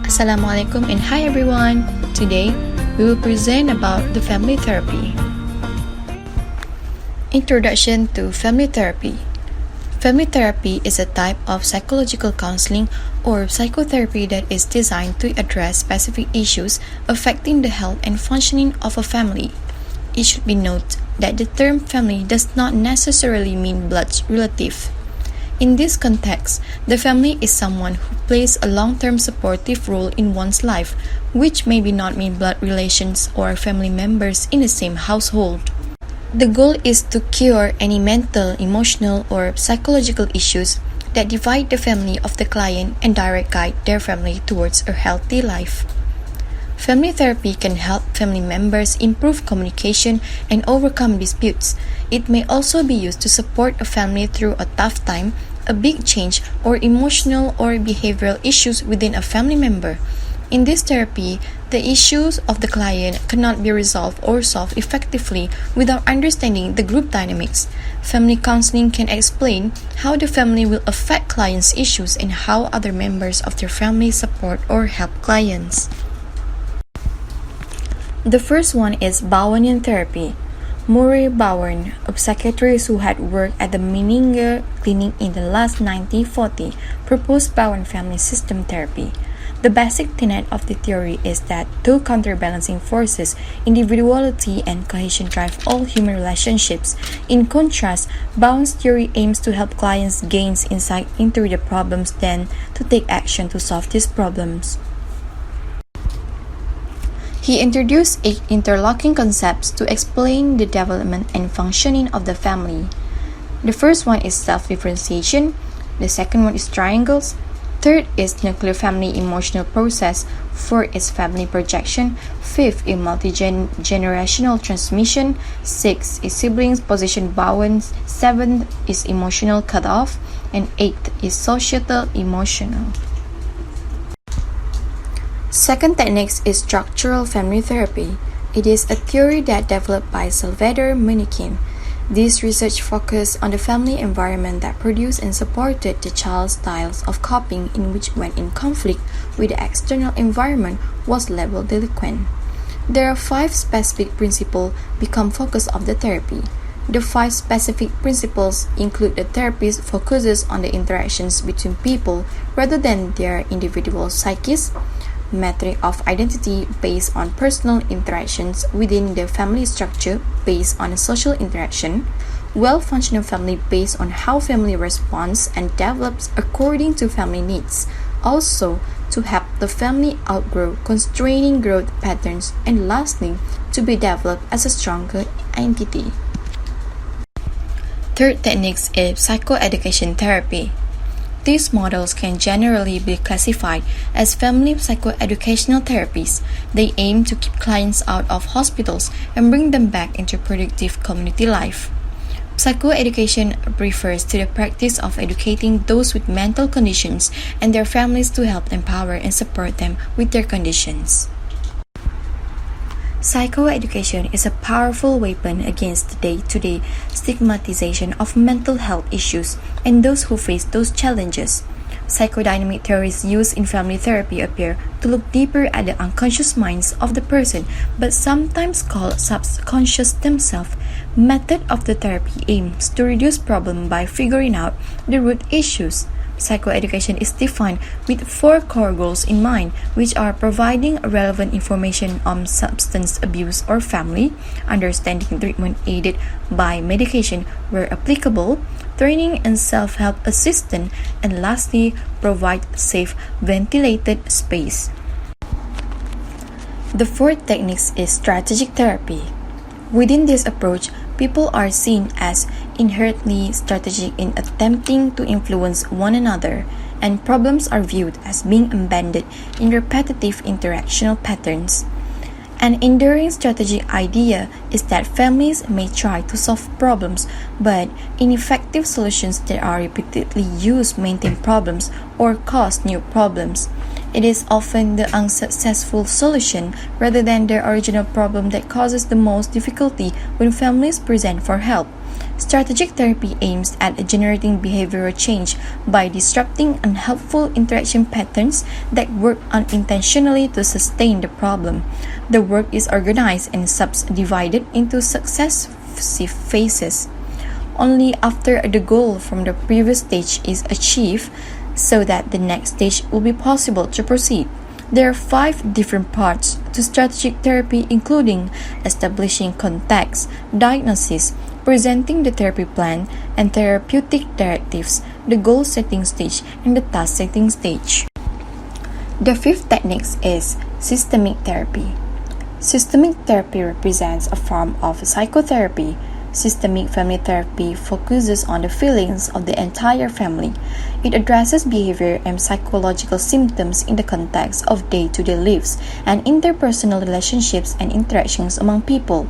Assalamualaikum and hi everyone! Today, we will present about the family therapy. Introduction to family therapy. Family therapy is a type of psychological counseling or psychotherapy that is designed to address specific issues affecting the health and functioning of a family. It should be noted that the term family does not necessarily mean blood relative. In this context, the family is someone who plays a long-term supportive role in one's life, which maybe not mean blood relations or family members in the same household. The goal is to cure any mental, emotional, or psychological issues that divide the family of the client and direct guide their family towards a healthy life. Family therapy can help family members improve communication and overcome disputes. It may also be used to support a family through a tough time, a big change, or emotional or behavioral issues within a family member. In this therapy, the issues of the client cannot be resolved or solved effectively without understanding the group dynamics. Family counseling can explain how the family will affect clients' issues and how other members of their family support or help clients. The first one is Bowanian therapy. Murray Bowen, a psychiatrist who had worked at the Menninger Clinic in the last 1940, proposed Bowen family system therapy. The basic tenet of the theory is that two counterbalancing forces, individuality and cohesion, drive all human relationships. In contrast, Bowen's theory aims to help clients gain insight into the problems, then to take action to solve these problems. He introduced 8 interlocking concepts to explain the development and functioning of the family. The first one is self-differentiation, the second one is triangles, third is nuclear family emotional process, fourth is family projection, fifth is multi-generational transmission, sixth is siblings position Bowen, seventh is emotional cutoff, and eighth is societal emotional. Second technique is structural family therapy. It is a theory that developed by Salvador Munikin. This research focused on the family environment that produced and supported the child's styles of coping in which, when in conflict with the external environment, was labeled delinquent. There are 5 specific principles become focus of the therapy. The 5 specific principles include the therapist focuses on the interactions between people rather than their individual psyches, metric of identity based on personal interactions within the family structure based on a social interaction, well-functioning family based on how family responds and develops according to family needs, also to help the family outgrow constraining growth patterns, and lastly, to be developed as a stronger entity. Third technique is psychoeducation therapy. These models can generally be classified as family psychoeducational therapies. They aim to keep clients out of hospitals and bring them back into productive community life. Psychoeducation refers to the practice of educating those with mental conditions and their families to help empower and support them with their conditions. Psychoeducation is a powerful weapon against the day-to-day stigmatization of mental health issues and those who face those challenges. Psychodynamic theories used in family therapy appear to look deeper at the unconscious minds of the person, but sometimes called subconscious themselves. Method of the therapy aims to reduce problem by figuring out the root issues. Psychoeducation is defined with 4 core goals in mind, which are providing relevant information on substance abuse or family, understanding treatment aided by medication where applicable, training and self-help assistance, and lastly, provide safe, ventilated space. The fourth technique is strategic therapy. Within this approach, people are seen as inherently strategic in attempting to influence one another, and problems are viewed as being embedded in repetitive interactional patterns. An enduring strategic idea is that families may try to solve problems, but ineffective solutions that are repeatedly used maintain problems or cause new problems. It is often the unsuccessful solution rather than the original problem that causes the most difficulty when families present for help. Strategic therapy aims at generating behavioral change by disrupting unhelpful interaction patterns that work unintentionally to sustain the problem. The work is organized and subdivided into successive phases. Only after the goal from the previous stage is achieved, so that the next stage will be possible to proceed. There are 5 different parts to strategic therapy, including establishing context, diagnosis, presenting the therapy plan, and therapeutic directives, the goal setting stage, and the task setting stage. The 5th technique is systemic therapy. Systemic therapy represents a form of psychotherapy. Systemic family therapy focuses on the feelings of the entire family. It addresses behavior and psychological symptoms in the context of day-to-day lives and interpersonal relationships and interactions among people.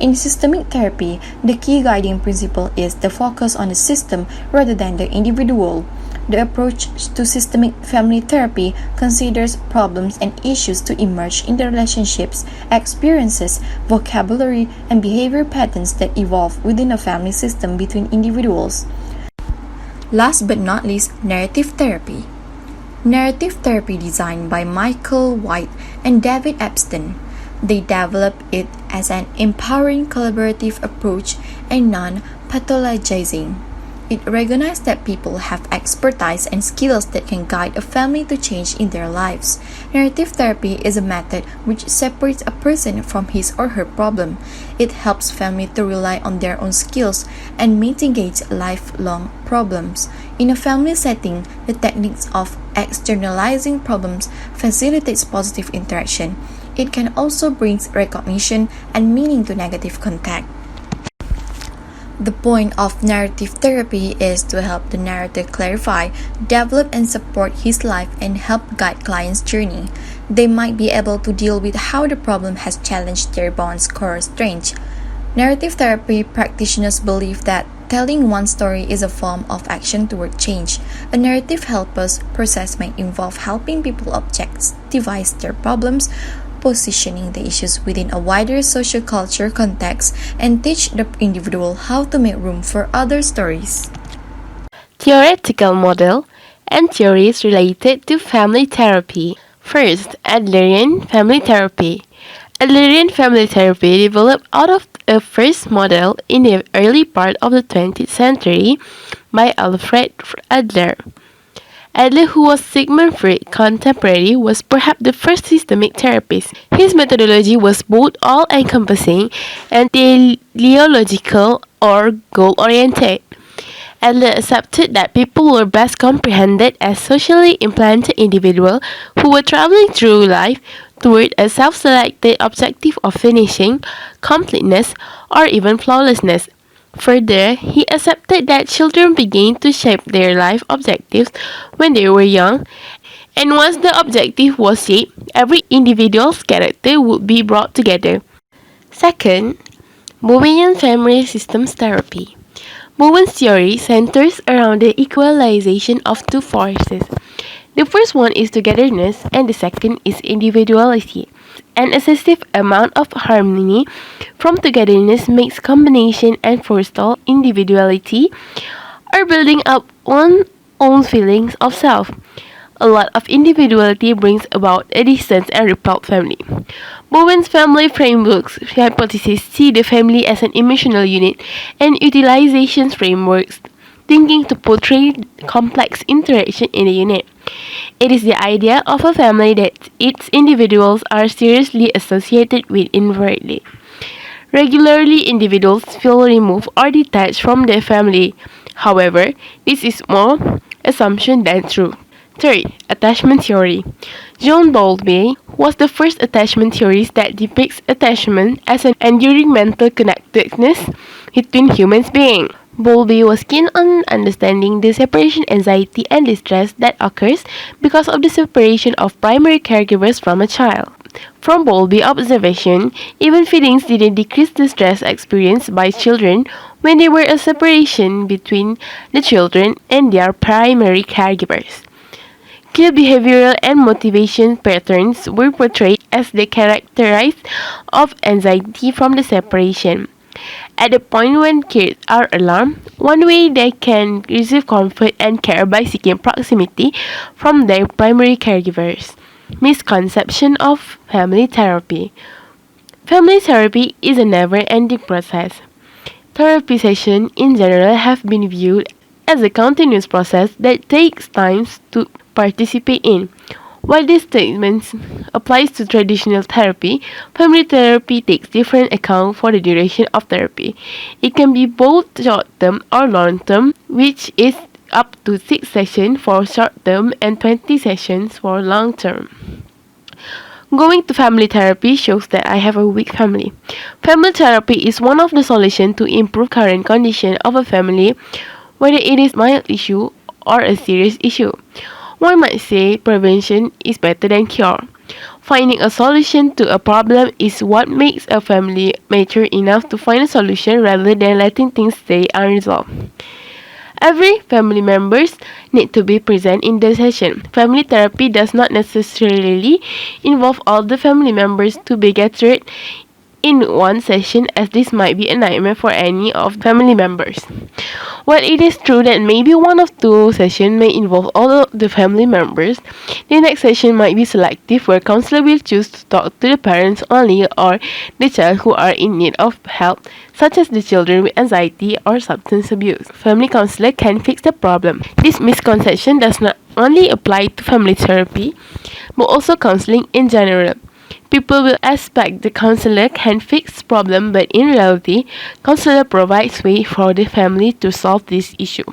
In systemic therapy, the key guiding principle is the focus on the system rather than the individual. The approach to systemic family therapy considers problems and issues to emerge in the relationships, experiences, vocabulary, and behavior patterns that evolve within a family system between individuals. Last but not least, narrative therapy. Narrative therapy designed by Michael White and David Epstein. They developed it as an empowering collaborative approach and non-pathologizing. It recognizes that people have expertise and skills that can guide a family to change in their lives. Narrative therapy is a method which separates a person from his or her problem. It helps family to rely on their own skills and mitigates lifelong problems. In a family setting, the techniques of externalizing problems facilitates positive interaction. It can also bring recognition and meaning to negative contact. The point of narrative therapy is to help the narrator clarify, develop and support his life and help guide clients' journey. They might be able to deal with how the problem has challenged their bonds core strength. Narrative therapy practitioners believe that telling one story is a form of action toward change. A narrative helper's process may involve helping people objectivize their problems, positioning the issues within a wider socio-cultural context, and teach the individual how to make room for other stories. Theoretical model and theories related to family therapy. First, Adlerian family therapy. Adlerian family therapy developed out of a first model in the early part of the 20th century by Alfred Adler. Adler, who was Sigmund Freud's contemporary, was perhaps the first systemic therapist. His methodology was both all-encompassing and teleological or goal-oriented. Adler accepted that people were best comprehended as socially implanted individuals who were traveling through life toward a self-selected objective of finishing, completeness, or even flawlessness. Further, he accepted that children begin to shape their life objectives when they were young, and once the objective was shaped, every individual's character would be brought together. Second, Bowen family systems therapy. Bowen's theory centers around the equalization of two forces. The first one is togetherness, and the second is individuality. An excessive amount of harmony from togetherness makes combination and forestall individuality or building up one's own feelings of self. A lot of individuality brings about a distant and repelled family. Bowen's family frameworks hypothesis see the family as an emotional unit, and utilization frameworks thinking to portray complex interaction in a unit. It is the idea of a family that its individuals are seriously associated with inwardly. Regularly, individuals feel removed or detached from their family. However, this is more assumption than true. Third, attachment theory. John Bowlby was the first attachment theorist that depicts attachment as an enduring mental connectedness between human beings. Bowlby was keen on understanding the separation anxiety and distress that occurs because of the separation of primary caregivers from a child. From Bowlby's observation, even feelings didn't decrease the stress experienced by children when there were a separation between the children and their primary caregivers. Key behavioral and motivation patterns were portrayed as the characterized of anxiety from the separation. At the point when kids are alarmed, one way they can receive comfort and care by seeking proximity from their primary caregivers. Misconception of family therapy. Family therapy is a never-ending process. Therapy sessions in general have been viewed as a continuous process that takes time to participate in. While this statement applies to traditional therapy, family therapy takes different account for the duration of therapy. It can be both short-term or long-term, which is up to 6 sessions for short-term and 20 sessions for long-term. Going to family therapy shows that I have a weak family. Family therapy is one of the solutions to improve current condition of a family, whether it is mild issue or a serious issue. One might say prevention is better than cure. Finding a solution to a problem is what makes a family mature enough to find a solution rather than letting things stay unresolved. Every family members need to be present in the session. Family therapy does not necessarily involve all the family members to be gathered in one session, as this might be a nightmare for any of family members. While it is true that maybe one of two sessions may involve all of the family members, the next session might be selective where counselor will choose to talk to the parents only or the child who are in need of help, such as the children with anxiety or substance abuse. Family counselor can fix the problem. This misconception does not only apply to family therapy, but also counseling in general. People will expect the counselor can fix problem, but in reality, counselor provides way for the family to solve this issue.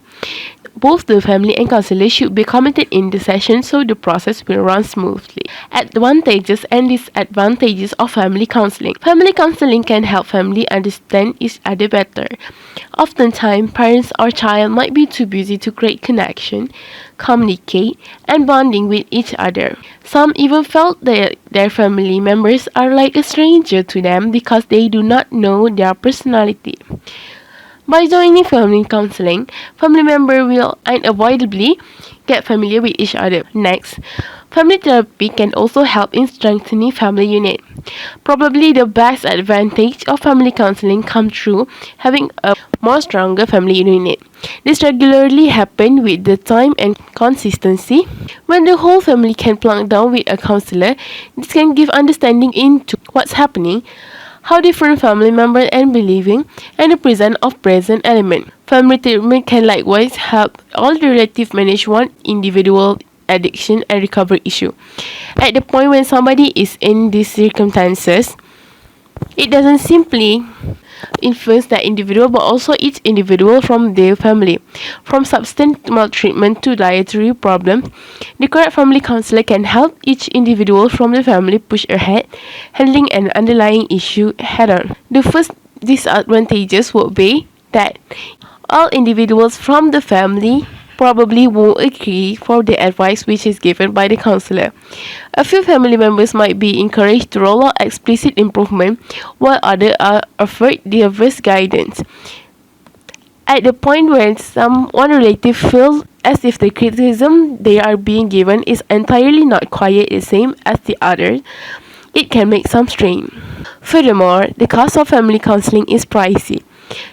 Both the family and counselor should be committed in the session so the process will run smoothly. Advantages and disadvantages of family counseling. Family counseling can help family understand each other better. Oftentimes, parents or child might be too busy to create connection, communicate, and bonding with each other. Some even felt that their family members are like a stranger to them because they do not know their personality. By joining family counseling, family members will unavoidably get familiar with each other. Next, family therapy can also help in strengthening family unit. Probably the best advantage of family counseling comes through having a more stronger family unit. This regularly happens with the time and consistency. When the whole family can plunk down with a counselor, this can give understanding into what's happening, how different family members are believing, and the presence of present element. Family treatment can likewise help all the relatives manage one individual addiction and recovery issue. At the point when somebody is in these circumstances, it doesn't simply influence that individual but also each individual from their family. From substance maltreatment to dietary problems, the correct family counselor can help each individual from the family push ahead, handling an underlying issue head on. The first disadvantages would be that all individuals from the family probably won't agree for the advice which is given by the counselor. A few family members might be encouraged to roll out explicit improvement, while others are offered diverse guidance. At the point when one relative feels as if the criticism they are being given is entirely not quite the same as the other, it can make some strain. Furthermore, the cost of family counseling is pricey.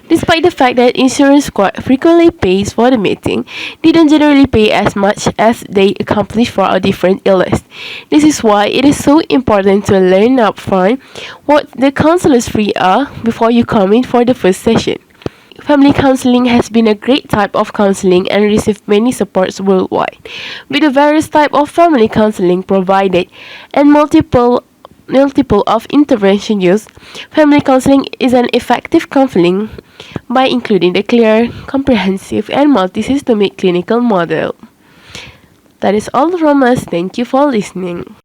Despite the fact that insurance quite frequently pays for the meeting, they don't generally pay as much as they accomplish for a different illness. This is why it is so important to learn upfront what the counselor's fees are before you come in for the first session. Family counseling has been a great type of counseling and received many supports worldwide. With the various types of family counseling provided and multiple of intervention used, family counseling is an effective counseling by including the clear, comprehensive, and multi-systemic clinical model. That is all from us. Thank you for listening.